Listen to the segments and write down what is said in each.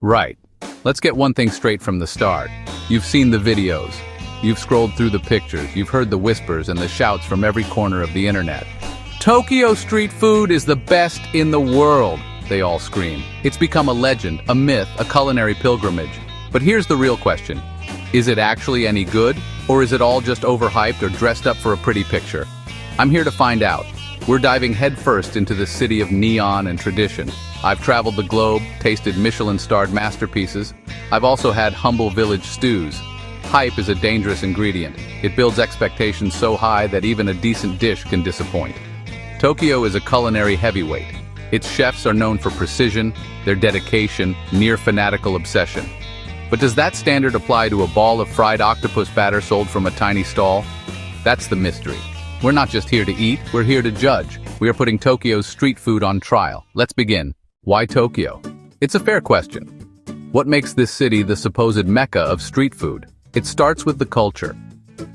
Right. Let's get one thing straight from the start. You've seen the videos. You've scrolled through the pictures. You've heard the whispers and the shouts from every corner of the internet. Tokyo street food is the best in the world, they all scream. It's become a legend, a myth, a culinary pilgrimage. But here's the real question. Is it actually any good? Or is it all just overhyped or dressed up for a pretty picture? I'm here to find out. We're diving headfirst into the city of neon and tradition. I've traveled the globe, tasted Michelin-starred masterpieces. I've also had humble village stews. Hype is a dangerous ingredient. It builds expectations so high that even a decent dish can disappoint. Tokyo is a culinary heavyweight. Its chefs are known for precision, their dedication, near fanatical obsession. But does that standard apply to a ball of fried octopus batter sold from a tiny stall? That's the mystery. We're not just here to eat, we're here to judge. We are putting Tokyo's street food on trial. Let's begin. Why Tokyo? It's a fair question. What makes this city the supposed mecca of street food? It starts with the culture.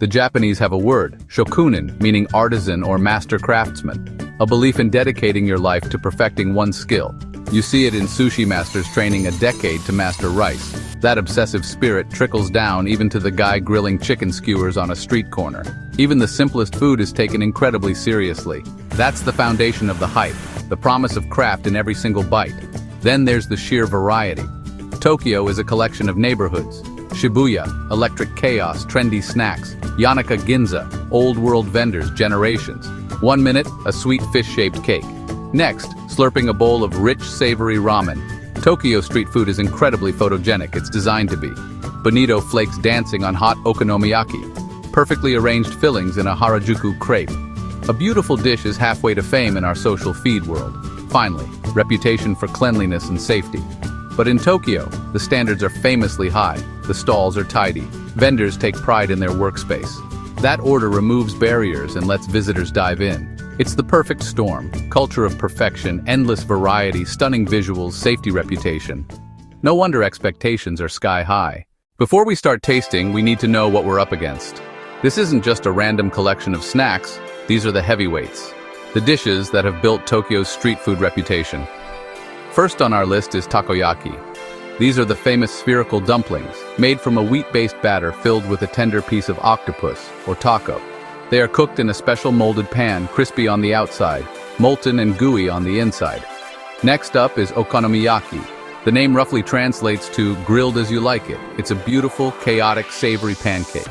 The Japanese have a word, shokunin, meaning artisan or master craftsman, a belief in dedicating your life to perfecting one skill. You see it in sushi masters training a decade to master rice. That obsessive spirit trickles down even to the guy grilling chicken skewers on a street corner. Even the simplest food is taken incredibly seriously. That's the foundation of the hype, the promise of craft in every single bite. Then there's the sheer variety. Tokyo is a collection of neighborhoods. Shibuya, electric chaos, trendy snacks. Yanaka Ginza, old-world vendors, generations. 1 minute, a sweet fish-shaped cake. Next, slurping a bowl of rich, savory ramen. Tokyo street food is incredibly photogenic, it's designed to be. Bonito flakes dancing on hot okonomiyaki. Perfectly arranged fillings in a Harajuku crepe. A beautiful dish is halfway to fame in our social feed world. Finally, reputation for cleanliness and safety. But in Tokyo, the standards are famously high. The stalls are tidy. Vendors take pride in their workspace. That order removes barriers and lets visitors dive in. It's the perfect storm. Culture of perfection, endless variety, stunning visuals, safety reputation. No wonder expectations are sky high. Before we start tasting, we need to know what we're up against. This isn't just a random collection of snacks. These are the heavyweights. The dishes that have built Tokyo's street food reputation. First on our list is takoyaki. These are the famous spherical dumplings, made from a wheat-based batter filled with a tender piece of octopus, or taco. They are cooked in a special molded pan, crispy on the outside, molten and gooey on the inside. Next up is okonomiyaki. The name roughly translates to grilled as you like it. It's a beautiful, chaotic, savory pancake.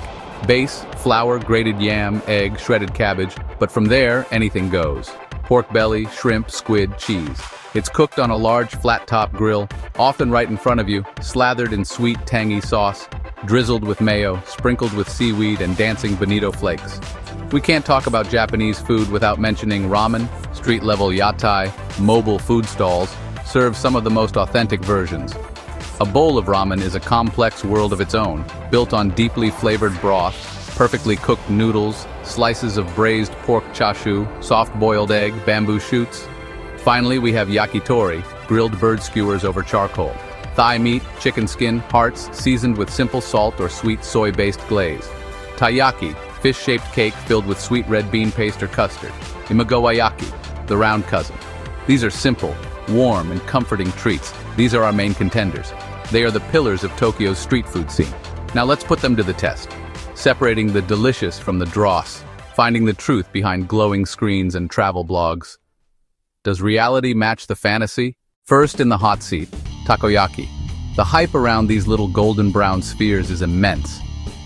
Base, flour, grated yam, egg, shredded cabbage, but from there, anything goes. Pork belly, shrimp, squid, cheese. It's cooked on a large, flat-top grill, often right in front of you, slathered in sweet, tangy sauce, drizzled with mayo, sprinkled with seaweed and dancing bonito flakes. We can't talk about Japanese food without mentioning ramen. Street-level yatai, mobile food stalls, serve some of the most authentic versions. A bowl of ramen is a complex world of its own, built on deeply flavored broth, perfectly cooked noodles, slices of braised pork chashu, soft-boiled egg, bamboo shoots. Finally, we have yakitori, grilled bird skewers over charcoal. Thigh meat, chicken skin, hearts, seasoned with simple salt or sweet soy-based glaze. Taiyaki, fish-shaped cake filled with sweet red bean paste or custard. Imagowayaki, the round cousin. These are simple, warm, and comforting treats. These are our main contenders. They are the pillars of Tokyo's street food scene. Now let's put them to the test. Separating the delicious from the dross, finding the truth behind glowing screens and travel blogs. Does reality match the fantasy? First in the hot seat, takoyaki. The hype around these little golden brown spheres is immense.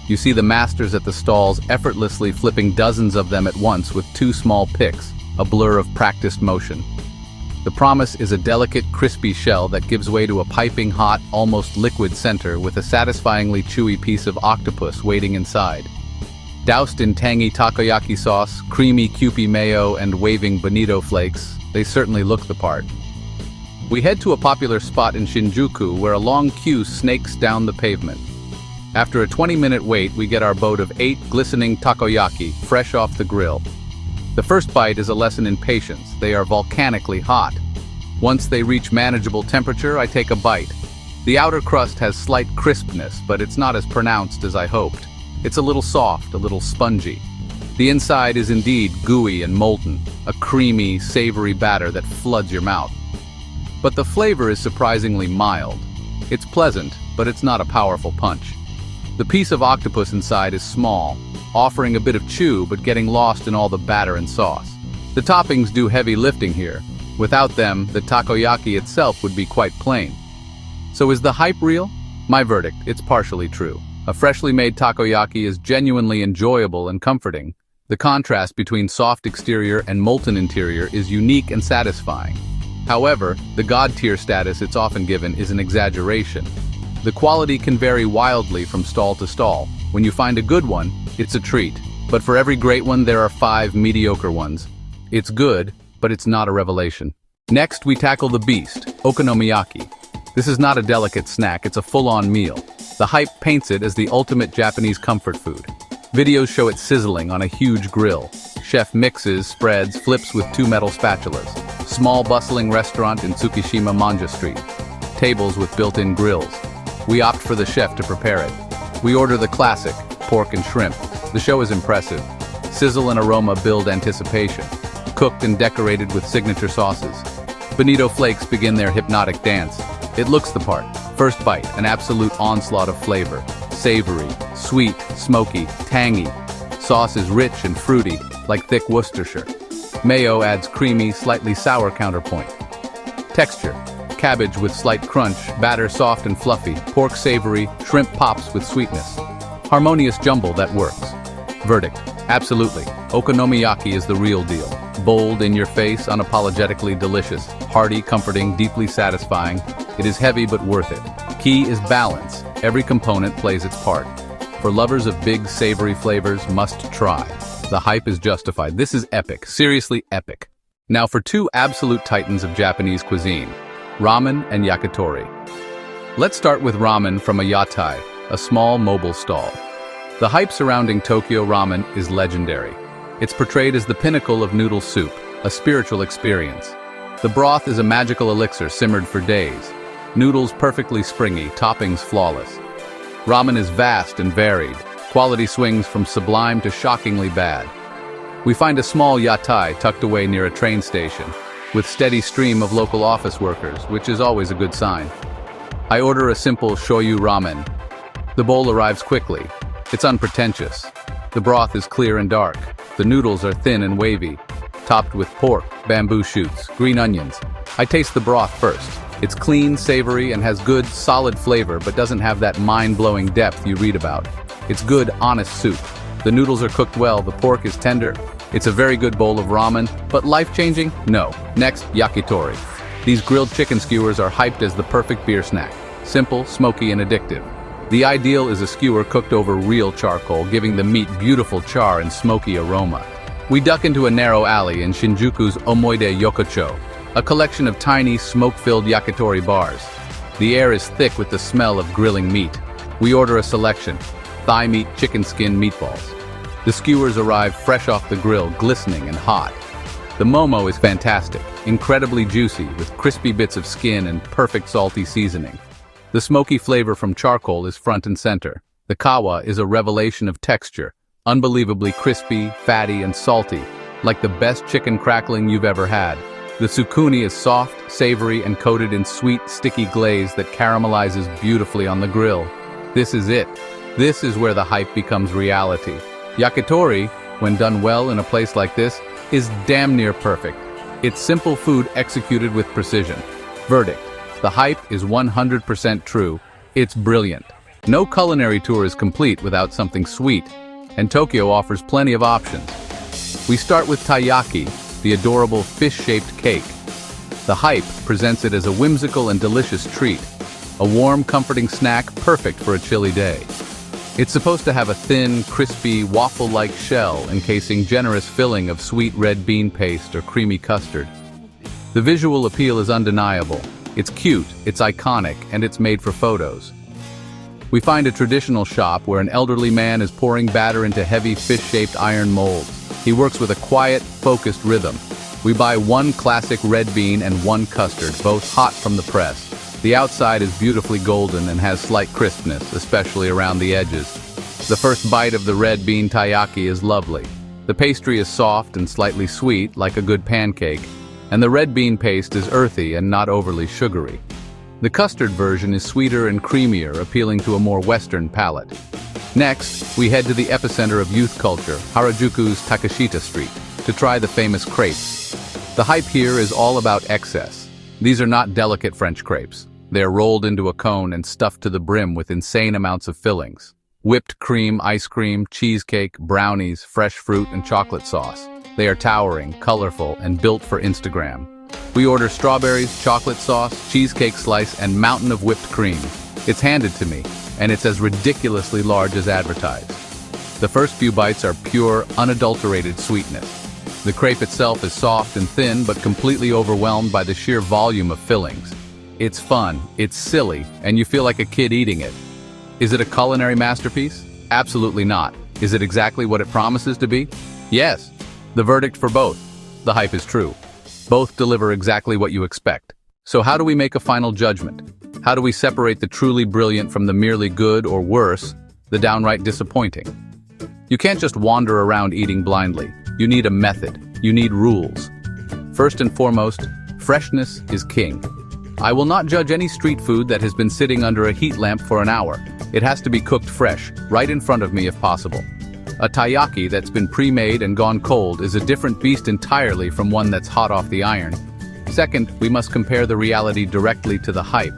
You see the masters at the stalls effortlessly flipping dozens of them at once with 2 small picks, a blur of practiced motion. The promise is a delicate, crispy shell that gives way to a piping hot, almost liquid center with a satisfyingly chewy piece of octopus waiting inside. Doused in tangy takoyaki sauce, creamy Kewpie mayo, and waving bonito flakes, they certainly look the part. We head to a popular spot in Shinjuku where a long queue snakes down the pavement. After a 20-minute wait, we get our boat of 8 glistening takoyaki, fresh off the grill. The first bite is a lesson in patience. They are volcanically hot. Once they reach manageable temperature, I take a bite. The outer crust has slight crispness, but it's not as pronounced as I hoped. It's a little soft, a little spongy. The inside is indeed gooey and molten, a creamy, savory batter that floods your mouth. But the flavor is surprisingly mild. It's pleasant, but it's not a powerful punch. The piece of octopus inside is small, offering a bit of chew but getting lost in all the batter and sauce. The toppings do heavy lifting here. Without them, the takoyaki itself would be quite plain. So is the hype real? My verdict, it's partially true. A freshly made takoyaki is genuinely enjoyable and comforting. The contrast between soft exterior and molten interior is unique and satisfying. However, the god-tier status it's often given is an exaggeration. The quality can vary wildly from stall to stall. When you find a good one, it's a treat. But for every great one, there are 5 mediocre ones. It's good, but it's not a revelation. Next, we tackle the beast, okonomiyaki. This is not a delicate snack, it's a full-on meal. The hype paints it as the ultimate Japanese comfort food. Videos show it sizzling on a huge grill. Chef mixes, spreads, flips with 2 metal spatulas. Small bustling restaurant in Tsukishima Manja Street. Tables with built-in grills. We opt for the chef to prepare it. We order the classic, pork and shrimp. The show is impressive. Sizzle and aroma build anticipation. Cooked and decorated with signature sauces. Bonito flakes begin their hypnotic dance. It looks the part. First bite, an absolute onslaught of flavor. Savory, sweet, smoky, tangy. Sauce is rich and fruity, like thick Worcestershire. Mayo adds creamy, slightly sour counterpoint. Texture, cabbage with slight crunch, batter soft and fluffy, pork savory, shrimp pops with sweetness. Harmonious jumble that works. Verdict, absolutely. Okonomiyaki is the real deal. Bold, in your face, unapologetically delicious. Hearty, comforting, deeply satisfying. It is heavy but worth it. Key is balance. Every component plays its part. For lovers of big, savory flavors, must try. The hype is justified. This is epic, seriously epic. Now for 2 absolute titans of Japanese cuisine, ramen and yakitori. Let's start with ramen from a yatai, a small mobile stall. The hype surrounding Tokyo ramen is legendary. It's portrayed as the pinnacle of noodle soup, a spiritual experience. The broth is a magical elixir simmered for days. Noodles perfectly springy, toppings flawless. Ramen is vast and varied. Quality swings from sublime to shockingly bad. We find a small yatai tucked away near a train station, with steady stream of local office workers, which is always a good sign. I order a simple shoyu ramen. The bowl arrives quickly. It's unpretentious. The broth is clear and dark. The noodles are thin and wavy, topped with pork, bamboo shoots, green onions. I taste the broth first. It's clean, savory, and has good, solid flavor, but doesn't have that mind-blowing depth you read about. It's good, honest soup. The noodles are cooked well, the pork is tender. It's a very good bowl of ramen, but life-changing? No. Next, yakitori. These grilled chicken skewers are hyped as the perfect beer snack. Simple, smoky, and addictive. The ideal is a skewer cooked over real charcoal, giving the meat beautiful char and smoky aroma. We duck into a narrow alley in Shinjuku's Omoide Yokocho, a collection of tiny, smoke-filled yakitori bars. The air is thick with the smell of grilling meat. We order a selection: thigh meat, chicken skin, meatballs. The skewers arrive fresh off the grill, glistening and hot. The momo is fantastic, incredibly juicy, with crispy bits of skin and perfect salty seasoning. The smoky flavor from charcoal is front and center. The kawa is a revelation of texture, unbelievably crispy, fatty, and salty, like the best chicken crackling you've ever had. The sukuni is soft, savory, and coated in sweet, sticky glaze that caramelizes beautifully on the grill. This is it. This is where the hype becomes reality. Yakitori, when done well in a place like this, is damn near perfect. It's simple food executed with precision. Verdict: the hype is 100% true. It's brilliant. No culinary tour is complete without something sweet, and Tokyo offers plenty of options. We start with taiyaki, the adorable fish-shaped cake. The hype presents it as a whimsical and delicious treat, a warm, comforting snack perfect for a chilly day. It's supposed to have a thin, crispy, waffle-like shell encasing generous filling of sweet red bean paste or creamy custard. The visual appeal is undeniable. It's cute, it's iconic, and it's made for photos. We find a traditional shop where an elderly man is pouring batter into heavy fish-shaped iron molds. He works with a quiet, focused rhythm. We buy 1 classic red bean and 1 custard, both hot from the press. The outside is beautifully golden and has slight crispness, especially around the edges. The first bite of the red bean taiyaki is lovely. The pastry is soft and slightly sweet, like a good pancake, and the red bean paste is earthy and not overly sugary. The custard version is sweeter and creamier, appealing to a more Western palate. Next, we head to the epicenter of youth culture, Harajuku's Takashita Street, to try the famous crepes. The hype here is all about excess. These are not delicate French crepes. They are rolled into a cone and stuffed to the brim with insane amounts of fillings. Whipped cream, ice cream, cheesecake, brownies, fresh fruit, and chocolate sauce. They are towering, colorful, and built for Instagram. We order strawberries, chocolate sauce, cheesecake slice, and mountain of whipped cream. It's handed to me, and it's as ridiculously large as advertised. The first few bites are pure, unadulterated sweetness. The crepe itself is soft and thin, but completely overwhelmed by the sheer volume of fillings. It's fun, it's silly, and you feel like a kid eating it. Is it a culinary masterpiece? Absolutely not. Is it exactly what it promises to be? Yes. The verdict for both. The hype is true. Both deliver exactly what you expect. So how do we make a final judgment? How do we separate the truly brilliant from the merely good, or worse, the downright disappointing? You can't just wander around eating blindly. You need a method. You need rules. First and foremost, freshness is king. I will not judge any street food that has been sitting under a heat lamp for an hour. It has to be cooked fresh, right in front of me if possible. A taiyaki that's been pre-made and gone cold is a different beast entirely from one that's hot off the iron. Second, we must compare the reality directly to the hype.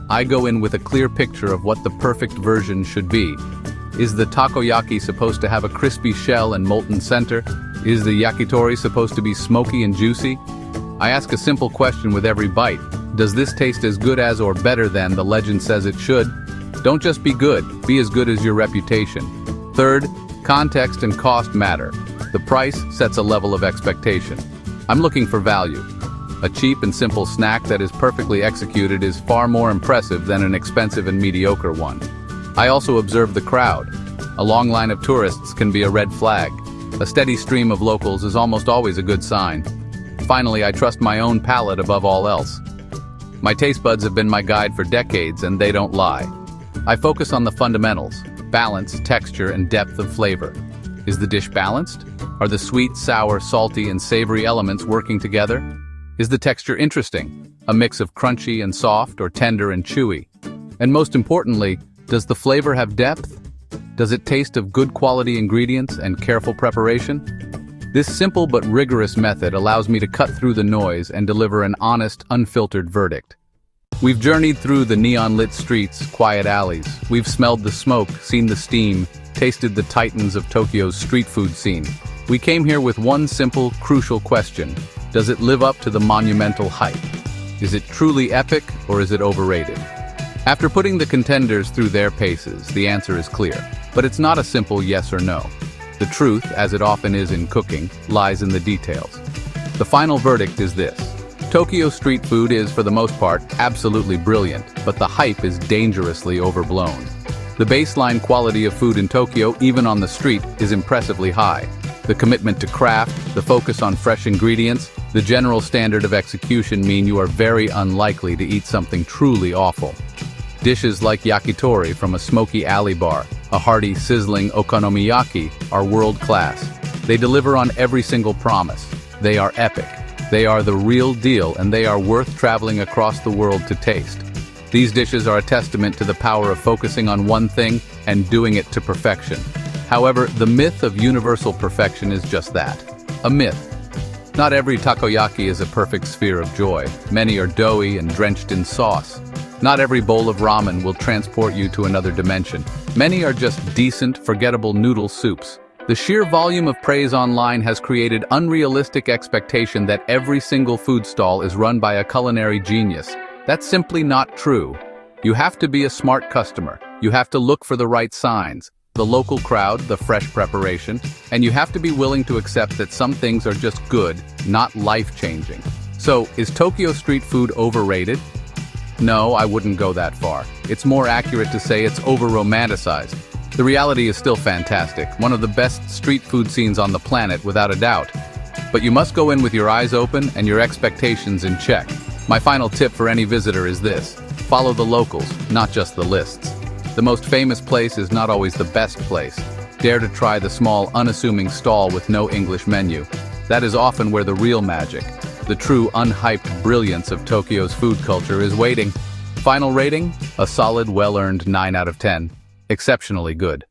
I go in with a clear picture of what the perfect version should be. Is the takoyaki supposed to have a crispy shell and molten center? Is the yakitori supposed to be smoky and juicy? I ask a simple question with every bite. Does this taste as good as or better than the legend says it should? Don't just be good, be as good as your reputation. Third, context and cost matter. The price sets a level of expectation. I'm looking for value. A cheap and simple snack that is perfectly executed is far more impressive than an expensive and mediocre one. I also observe the crowd. A long line of tourists can be a red flag. A steady stream of locals is almost always a good sign. Finally, I trust my own palate above all else. My taste buds have been my guide for decades, and they don't lie. I focus on the fundamentals: balance, texture, and depth of flavor. Is the dish balanced? Are the sweet, sour, salty, and savory elements working together? Is the texture interesting? A mix of crunchy and soft, or tender and chewy? And most importantly, does the flavor have depth? Does it taste of good quality ingredients and careful preparation? This simple but rigorous method allows me to cut through the noise and deliver an honest, unfiltered verdict. We've journeyed through the neon-lit streets, quiet alleys. We've smelled the smoke, seen the steam, tasted the titans of Tokyo's street food scene. We came here with one simple, crucial question. Does it live up to the monumental hype? Is it truly epic, or is it overrated? After putting the contenders through their paces, the answer is clear. But it's not a simple yes or no. The truth, as it often is in cooking, lies in the details. The final verdict is this. Tokyo street food is, for the most part, absolutely brilliant, but the hype is dangerously overblown. The baseline quality of food in Tokyo, even on the street, is impressively high. The commitment to craft, the focus on fresh ingredients, the general standard of execution mean you are very unlikely to eat something truly awful. Dishes like yakitori from a smoky alley bar, a hearty, sizzling okonomiyaki are world-class. They deliver on every single promise. They are epic. They are the real deal, and they are worth traveling across the world to taste. These dishes are a testament to the power of focusing on one thing and doing it to perfection. However, the myth of universal perfection is just that, a myth. Not every takoyaki is a perfect sphere of joy. Many are doughy and drenched in sauce. Not every bowl of ramen will transport you to another dimension. Many are just decent, forgettable noodle soups. The sheer volume of praise online has created unrealistic expectation that every single food stall is run by a culinary genius. That's simply not true. You have to be a smart customer. You have to look for the right signs, the local crowd, the fresh preparation, and you have to be willing to accept that some things are just good, not life-changing. So, is Tokyo street food overrated? No, I wouldn't go that far. It's more accurate to say it's over-romanticized. The reality is still fantastic, one of the best street food scenes on the planet, without a doubt. But you must go in with your eyes open and your expectations in check. My final tip for any visitor is this: follow the locals, not just the lists. The most famous place is not always the best place. Dare to try the small, unassuming stall with no English menu. That is often where the real magic, the true unhyped brilliance of Tokyo's food culture is waiting. Final rating? A solid, well-earned 9 out of 10. Exceptionally good.